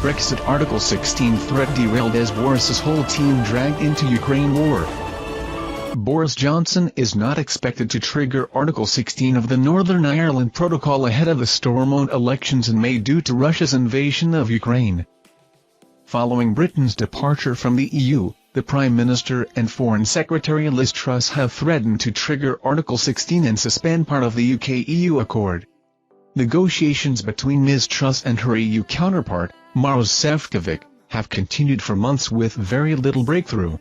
Brexit Article 16 threat derailed as Boris's whole team dragged into Ukraine war. Boris Johnson is not expected to trigger Article 16 of the Northern Ireland Protocol ahead of the Stormont elections in May due to Russia's invasion of Ukraine. Following Britain's departure from the EU, the Prime Minister and Foreign Secretary Liz Truss have threatened to trigger Article 16 and suspend part of the UK-EU accord. Negotiations between Ms. Truss and her EU counterpart, Maros Sefcovic, have continued for months with very little breakthrough.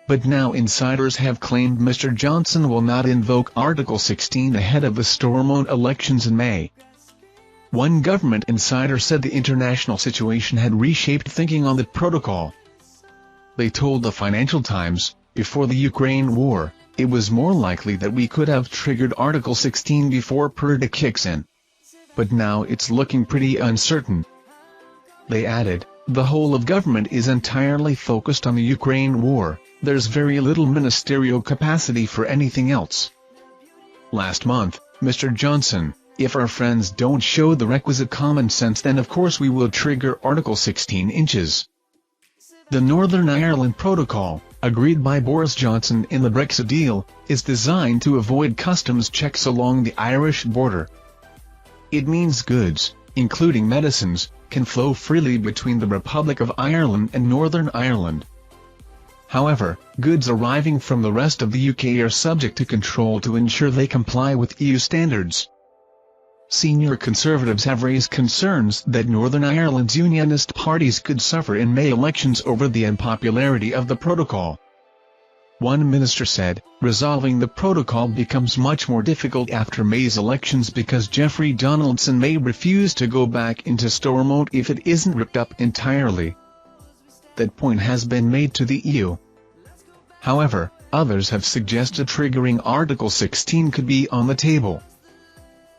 But now insiders have claimed Mr. Johnson will not invoke Article 16 ahead of the Stormont elections in May. One government insider said the international situation had reshaped thinking on the protocol. They told the Financial Times, before the Ukraine war, it was more likely that we could have triggered Article 16 before Purda kicks in. But now it's looking pretty uncertain. They added, the whole of government is entirely focused on the Ukraine war, there's very little ministerial capacity for anything else. Last month, Mr. Johnson, if our friends don't show the requisite common sense then of course we will trigger Article 16 inches. The Northern Ireland Protocol, agreed by Boris Johnson in the Brexit deal, is designed to avoid customs checks along the Irish border. It means goods, including medicines, can flow freely between the Republic of Ireland and Northern Ireland. However, goods arriving from the rest of the UK are subject to control to ensure they comply with EU standards. Senior Conservatives have raised concerns that Northern Ireland's unionist parties could suffer in May elections over the unpopularity of the protocol. One minister said, resolving the protocol becomes much more difficult after May's elections because Jeffrey Donaldson may refuse to go back into Stormont if it isn't ripped up entirely. That point has been made to the EU. However, others have suggested triggering Article 16 could be on the table.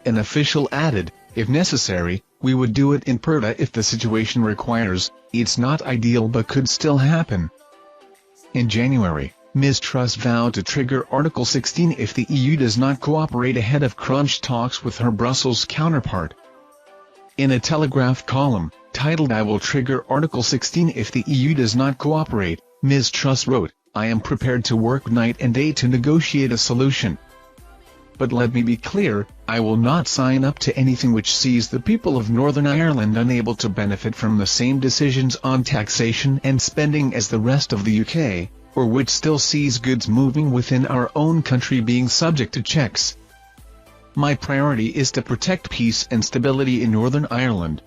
An official added, if necessary, we would do it in Purda if the situation requires, it's not ideal but could still happen. In January, Ms. Truss vowed to trigger Article 16 if the EU does not cooperate ahead of crunch talks with her Brussels counterpart. In a Telegraph column, titled I will trigger Article 16 if the EU does not cooperate, Ms. Truss wrote, I am prepared to work night and day to negotiate a solution. But let me be clear, I will not sign up to anything which sees the people of Northern Ireland unable to benefit from the same decisions on taxation and spending as the rest of the UK, or which still sees goods moving within our own country being subject to checks. My priority is to protect peace and stability in Northern Ireland.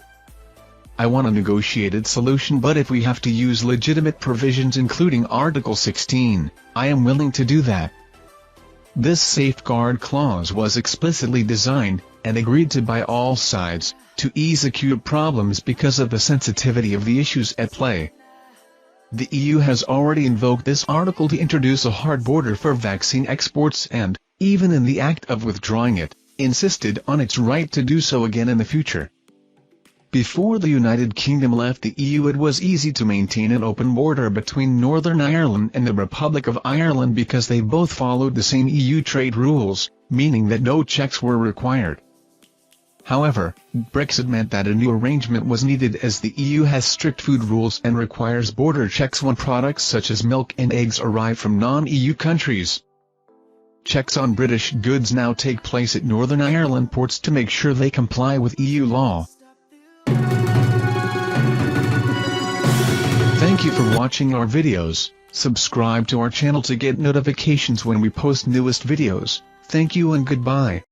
I want a negotiated solution, but if we have to use legitimate provisions including Article 16, I am willing to do that. This safeguard clause was explicitly designed, and agreed to by all sides, to ease acute problems because of the sensitivity of the issues at play. The EU has already invoked this article to introduce a hard border for vaccine exports and, even in the act of withdrawing it, insisted on its right to do so again in the future. Before the United Kingdom left the EU, it was easy to maintain an open border between Northern Ireland and the Republic of Ireland because they both followed the same EU trade rules, meaning that no checks were required. However, Brexit meant that a new arrangement was needed as the EU has strict food rules and requires border checks when products such as milk and eggs arrive from non-EU countries. Checks on British goods now take place at Northern Ireland ports to make sure they comply with EU law. Thank you for watching our videos. Subscribe to our channel to get notifications when we post newest videos. Thank you and goodbye.